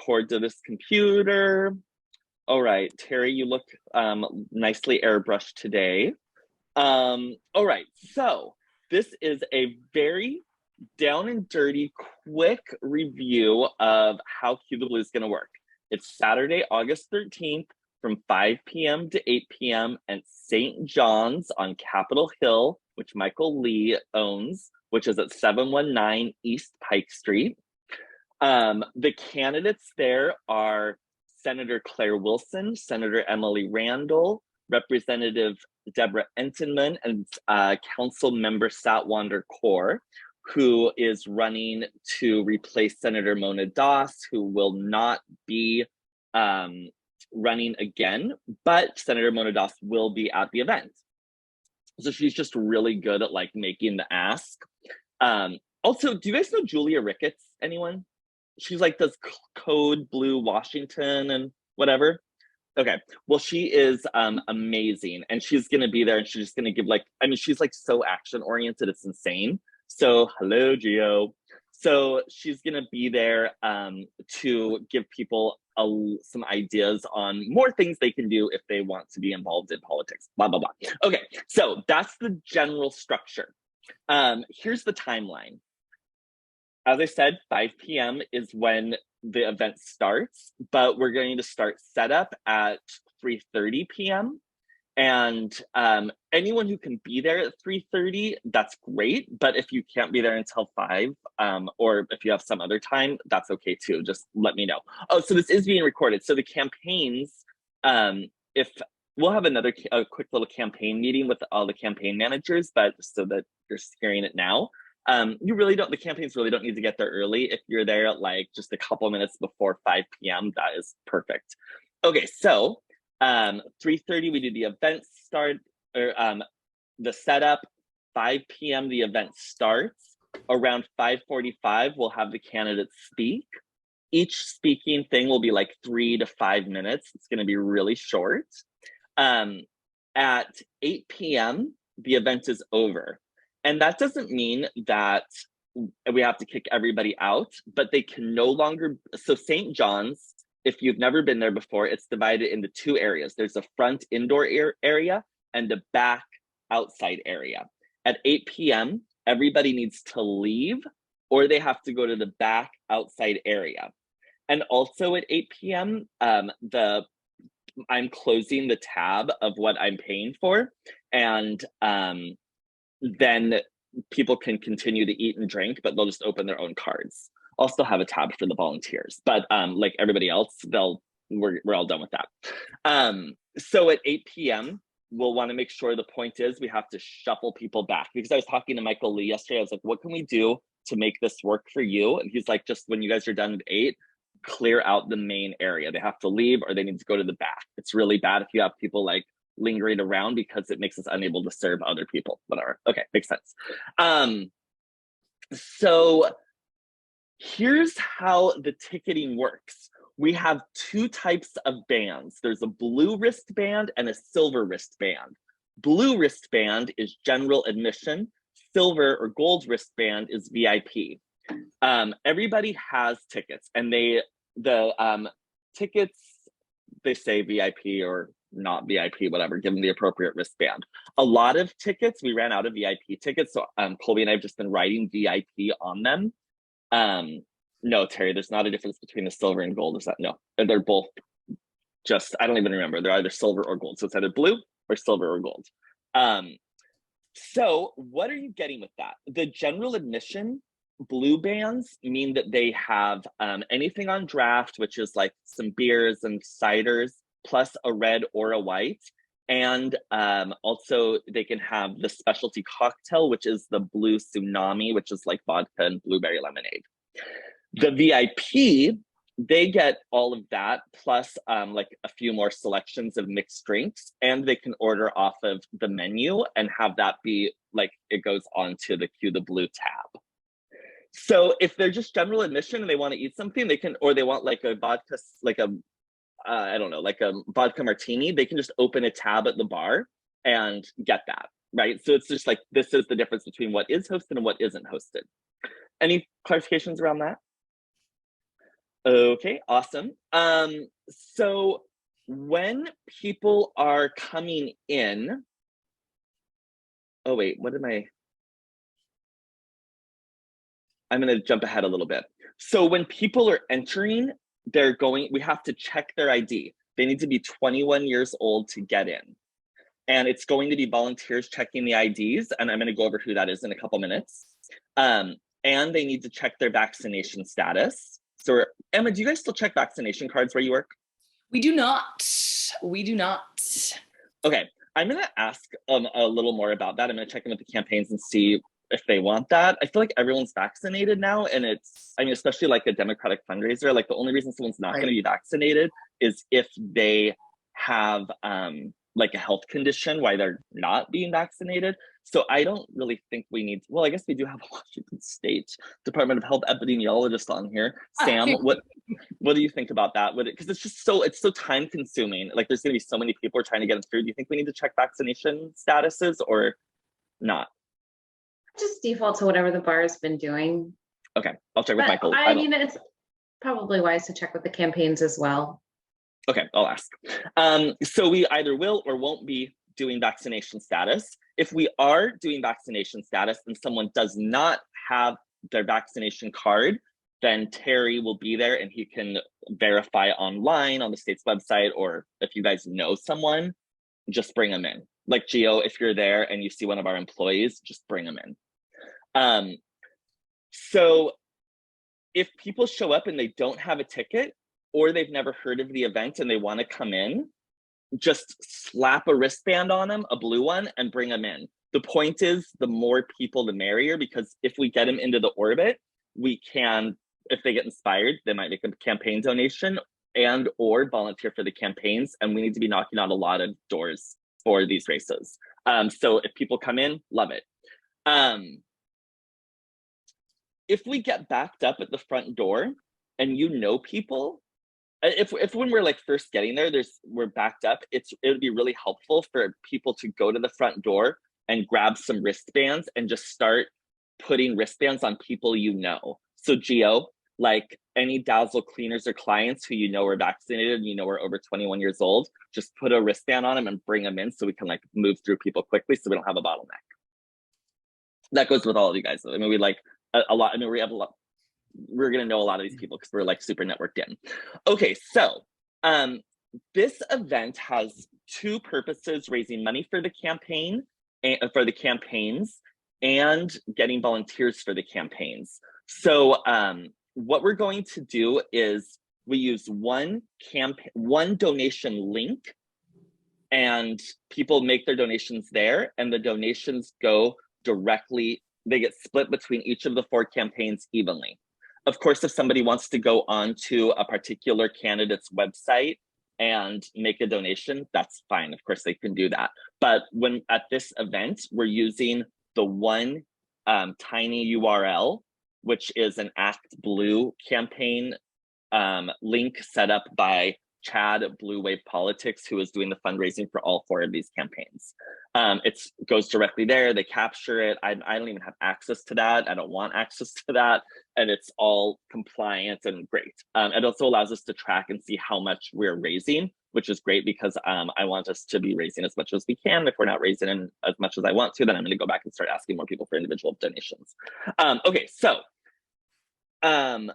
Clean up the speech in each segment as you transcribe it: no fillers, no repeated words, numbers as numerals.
record to this computer. All right, Terry, you look nicely airbrushed today. All right, so this is a very down and dirty, quick review of how Cue the Blue is going to work. It's Saturday, August 13th from 5 p.m. to 8 p.m. at St. John's on Capitol Hill, which Michael Lee owns, which is at 719 East Pike Street. The candidates there are Senator Claire Wilson, Senator Emily Randall, Representative Deborah Entenman, and Council Member Satwinder Kaur, who is running to replace Senator Mona Das, who will not be running again, but Senator Mona Das will be at the event. So she's just really good at like making the ask. Also, do you guys know Julia Ricketts? Anyone? She's like does Code Blue Washington and whatever. Okay, well, she is amazing, and she's gonna be there, and she's just gonna give like, I mean, she's like so action oriented, it's insane. So hello, Gio. So she's gonna be there to give people some ideas on more things they can do if they want to be involved in politics, blah, blah, blah. Okay, so that's the general structure. Here's the timeline. As I said, 5 p.m. is when the event starts, but we're going to start setup at 3:30 p.m. And anyone who can be there at 3:30, that's great. But if you can't be there until 5, or if you have some other time, that's okay too. Just let me know. Oh, so this is being recorded. So the campaigns, if we'll have a quick little campaign meeting with all the campaign managers, but so that you're hearing it now. The campaigns really don't need to get there early. If you're there at like just a couple minutes before 5 p.m., that is perfect. Okay, so 3:30 we do the event start, or the setup. 5 p.m. the event starts. Around 5:45 we'll have the candidates speak. Each speaking thing will be like 3 to 5 minutes. It's going to be really short. At 8 p.m. the event is over. And that doesn't mean that we have to kick everybody out, but they can no longer, so St. John's, if you've never been there before, it's divided into 2 areas. There's a front indoor area and a back outside area. At 8 p.m., everybody needs to leave or they have to go to the back outside area. And also at 8 p.m., I'm closing the tab of what I'm paying for, and then people can continue to eat and drink, but they'll just open their own cards. I'll still have a tab for the volunteers, but like everybody else, we're all done with that. So at 8 p.m., we'll want to make sure, the point is we have to shuffle people back, because I was talking to Michael Lee yesterday. I was like, what can we do to make this work for you? And he's like, just when you guys are done at 8, clear out the main area. They have to leave or they need to go to the back. It's really bad if you have people like lingering around, because it makes us unable to serve other people, whatever. Okay, makes sense. So here's how the ticketing works. We have 2 types of bands. There's a blue wristband and a silver wristband. Blue wristband is general admission. Silver or gold wristband is VIP. Everybody has tickets, and the tickets, they say VIP or not VIP, whatever, give them the appropriate wristband. A lot of tickets, we ran out of VIP tickets, so Colby and I have just been writing VIP on them. No, Terry, there's not a difference between the silver and gold. Is that? No, they're both just, I don't even remember. They're either silver or gold. So it's either blue or silver or gold. So what are you getting with that? The general admission blue bands mean that they have anything on draft, which is like some beers and ciders, plus a red or a white. And also they can have the specialty cocktail, which is the blue tsunami, which is like vodka and blueberry lemonade. The VIP, they get all of that, plus like a few more selections of mixed drinks, and they can order off of the menu and have that be like, it goes onto the Cue the Blue tab. So if they're just general admission and they want to eat something, they can, or they want like a vodka, like a, I don't know, like a vodka martini, they can just open a tab at the bar and get that, right? So it's just like, this is the difference between what is hosted and what isn't hosted. Any clarifications around that? Okay, awesome. So when people are coming in, oh wait, I'm gonna jump ahead a little bit. So when people are entering, we have to check their ID. They need to be 21 years old to get in. And it's going to be volunteers checking the IDs, and I'm gonna go over who that is in a couple minutes. And they need to check their vaccination status. So Emma, do you guys still check vaccination cards where you work? We do not. We do not. Okay, I'm gonna ask a little more about that. I'm gonna check in with the campaigns and see if they want that. I feel like everyone's vaccinated now, and I mean, especially like a Democratic fundraiser, like the only reason someone's not gonna be vaccinated is if they have like a health condition why they're not being vaccinated. So I don't really think we need, well, I guess we do have a Washington State Department of Health epidemiologist on here. Sam, what do you think about that? Because it's so time consuming. Like there's gonna be so many people trying to get them through. Do you think we need to check vaccination statuses or not? Just default to whatever the bar has been doing. Okay, I'll check with Michael. I mean, it's probably wise to check with the campaigns as well. Okay, I'll ask. So we either will or won't be doing vaccination status. If we are doing vaccination status and someone does not have their vaccination card, then Terry will be there and he can verify online on the state's website, or if you guys know someone, just bring them in. Like Gio, if you're there and you see one of our employees, just bring them in. So if people show up and they don't have a ticket or they've never heard of the event and they want to come in, just slap a wristband on them, a blue one, and bring them in. The point is the more people, the merrier, because if we get them into the orbit, we can, if they get inspired, they might make a campaign donation and or volunteer for the campaigns. And we need to be knocking on a lot of doors for these races. So if people come in, love it. If we get backed up at the front door and you know people, if when we're like first getting there, we're backed up, it would be really helpful for people to go to the front door and grab some wristbands and just start putting wristbands on people you know. So Gio, like any Dazzle cleaners or clients who you know are vaccinated and you know are over 21 years old, just put a wristband on them and bring them in so we can like move through people quickly so we don't have a bottleneck. That goes with all of you guys. I mean, we like a lot, I mean, we have a lot, we're gonna know a lot of these people because we're like super networked in. Okay, so this event has two purposes: raising money for the campaign and for the campaigns and getting volunteers for the campaigns. So what we're going to do is we use one donation link, and people make their donations there, and the donations go directly, they get split between each of the 4 campaigns evenly. Of course, if somebody wants to go on to a particular candidate's website and make a donation, that's fine. Of course, they can do that. But when at this event, we're using the one tiny URL, which is an ActBlue campaign link set up by Chad at Blue Wave Politics, who is doing the fundraising for all 4 of these campaigns. It goes directly there, they capture it. I don't even have access to that. I don't want access to that. And it's all compliant and great. It also allows us to track and see how much we're raising, which is great because I want us to be raising as much as we can. If we're not raising in as much as I want to, then I'm gonna go back and start asking more people for individual donations. Okay, so I'm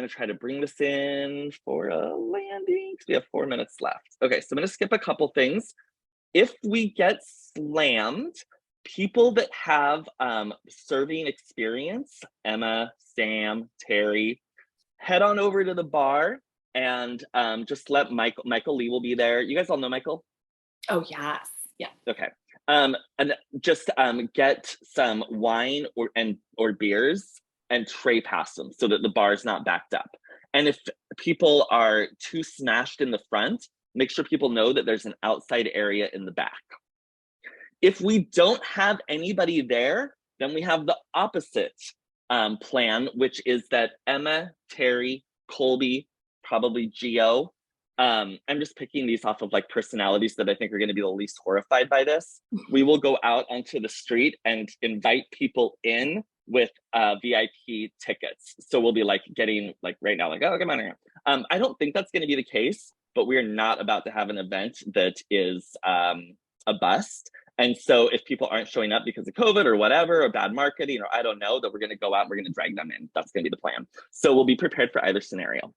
gonna try to bring this in for a landing because we have 4 minutes left. Okay, so I'm gonna skip a couple things. If we get slammed, people that have serving experience, Emma, Sam, Terry, head on over to the bar and just let Michael Lee will be there. You guys all know Michael? Oh, yes. Yeah. Okay. And just get some wine or beers and tray pass them so that the bar is not backed up. And if people are too smashed in the front, make sure people know that there's an outside area in the back. If we don't have anybody there, then we have the opposite plan, which is that Emma, Terry, Colby, probably Gio, I'm just picking these off of like personalities that I think are going to be the least horrified by this. We will go out onto the street and invite people in with VIP tickets. So we'll be like getting like right now, like, oh, come on here. I don't think that's going to be the case, but we are not about to have an event that is a bust. And so if people aren't showing up because of COVID or whatever, or bad marketing, or I don't know, that we're going to go out and we're going to drag them in. That's going to be the plan. So we'll be prepared for either scenario.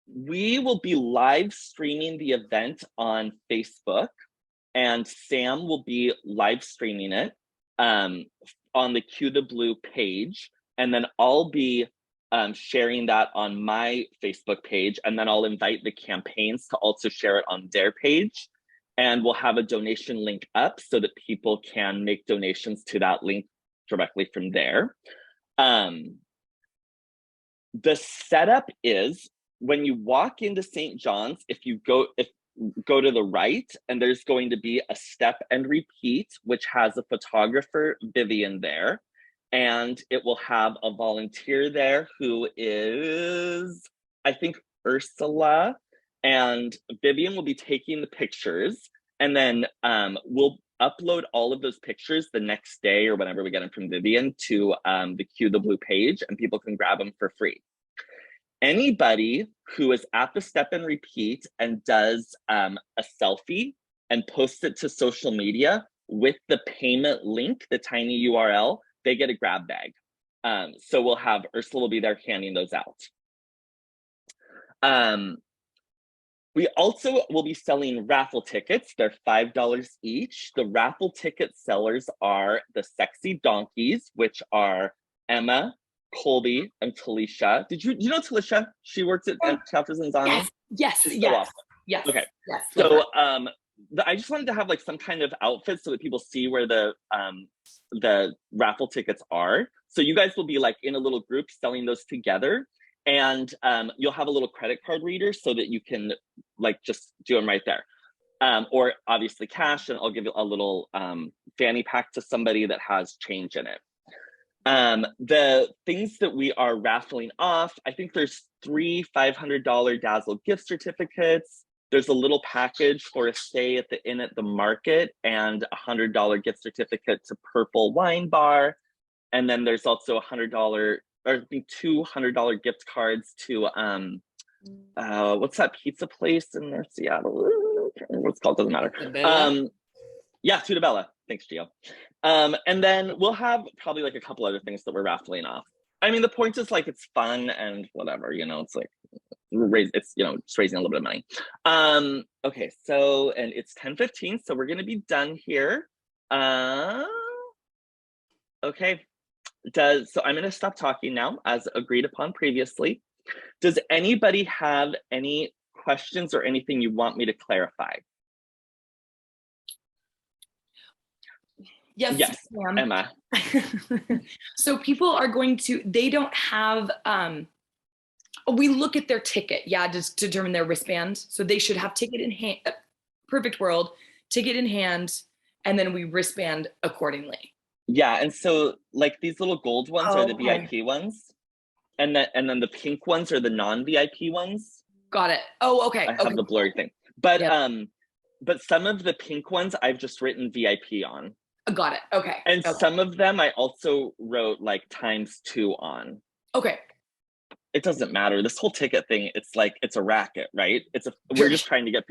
We will be live streaming the event on Facebook, and Sam will be live streaming it on the Cue the Blue page. And then I'll be sharing that on my Facebook page, and then I'll invite the campaigns to also share it on their page. And we'll have a donation link up so that people can make donations to that link directly from there. The setup is, when you walk into St. John's, if you go to the right, and there's going to be a step and repeat, which has a photographer, Vivian, there. And it will have a volunteer there who is, I think, Ursula. And Vivian will be taking the pictures. And then we'll upload all of those pictures the next day or whenever we get them from Vivian to the Cue the Blue page, and people can grab them for free. Anybody who is at the step and repeat and does a selfie and posts it to social media with the payment link, the tiny URL, they get a grab bag. So we'll have, Ursula will be there handing those out. We also will be selling raffle tickets. They're $5 each. The raffle ticket sellers are the Sexy Donkeys, which are Emma, Colby, and Talisha. Did you know Talisha? She works at Chapters and Zani. Yes, She's yes, so awesome. yes. Okay. Yes. So I just wanted to have like some kind of outfit so that people see where the raffle tickets are. So you guys will be like in a little group selling those together, and you'll have a little credit card reader so that you can like just do them right there. Or obviously cash, and I'll give you a little fanny pack to somebody that has change in it. The things that we are raffling off, I think there's 3 $500 Dazzle gift certificates. There's a little package for a stay at the Inn at the Market, and a $100 gift certificate to Purple Wine Bar. And then there's also $100, or two $100 gift cards to what's that pizza place in North Seattle? What's it called? Doesn't matter. Yeah, Tuda Bella. Thanks, Gio. And then we'll have probably like a couple other things that we're raffling off. I mean, the point is like it's fun and whatever, you know, it's like it's, you know, just raising a little bit of money. Okay, so, and it's 10:15, so we're gonna be done here. Okay, so I'm gonna stop talking now, as agreed upon previously. Does anybody have any questions or anything you want me to clarify? Yes, ma'am. Emma. So people are going to, they don't have, we look at their ticket, just to determine their wristband. So they should have ticket in hand, perfect world, ticket in hand, and then we wristband accordingly. Yeah, and so like these little gold ones are the VIP ones, and then the pink ones are the non-VIP ones. Got it. Oh, okay. I have the blurry thing, but but some of the pink ones I've just written VIP on. Got it. Okay. And some of them I also wrote like ×2 on. Okay. It doesn't matter. This whole ticket thing, it's like, it's a racket, right? We're just trying to get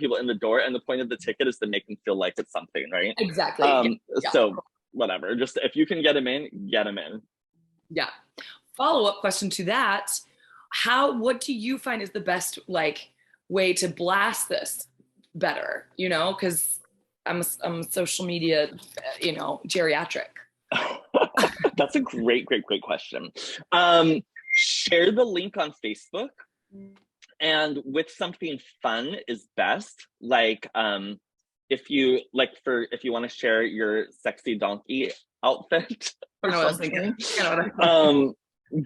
people in the door, and the point of the ticket is to make them feel like it's something, right? Exactly. So whatever, just if you can get them in, get them in. Yeah. Follow-up question to that. What do you find is the best like way to blast this better? You know, because I'm social media, you know, geriatric. That's a great question. Share the link on Facebook, and with something fun is best. Like if you want to share your sexy donkey outfit or something,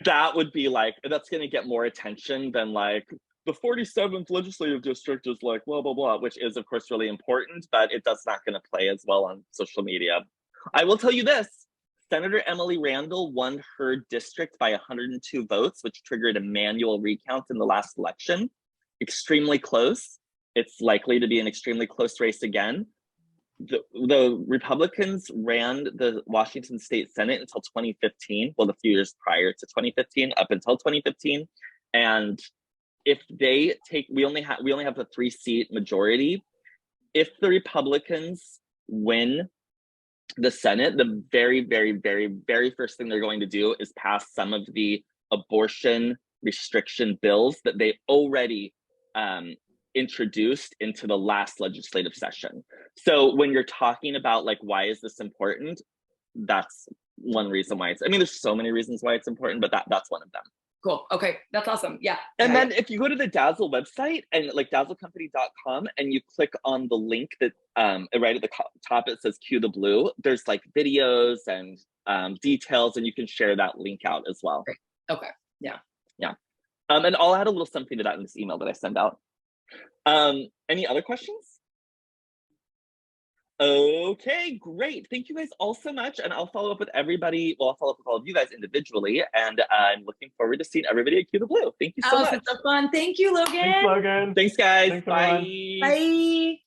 that would be like, that's going to get more attention than like the 47th legislative district is like blah blah blah, which is of course really important, but it's not going to play as well on social media. I will tell you this, Senator Emily Randall won her district by 102 votes, which triggered a manual recount in the last election. Extremely close. It's likely to be an extremely close race again. The Republicans ran the Washington State Senate until 2015, well, a few years prior to 2015, up until 2015. And if they take, we only have a 3-seat majority. If the Republicans win the Senate, the very, very, very, very first thing they're going to do is pass some of the abortion restriction bills that they already introduced into the last legislative session. So when you're talking about like, why is this important? That's one reason why I mean, there's so many reasons why it's important, but that's one of them. Cool. Okay. That's awesome. Yeah. And then if you go to the Dazzle website and like dazzlecompany.com and you click on the link that right at the top, it says Cue the Blue, there's like videos and details, and you can share that link out as well. Great. Okay. Yeah. Yeah. And I'll add a little something to that in this email that I send out. Any other questions? Okay, great. Thank you guys all so much. And I'll follow up with everybody. Well, I'll follow up with all of you guys individually. And I'm looking forward to seeing everybody at Cue the Blue. Thank you so much. So fun. Thank you, Logan. Thanks, Logan. Thanks, guys. Thanks, Bye. everyone. Bye.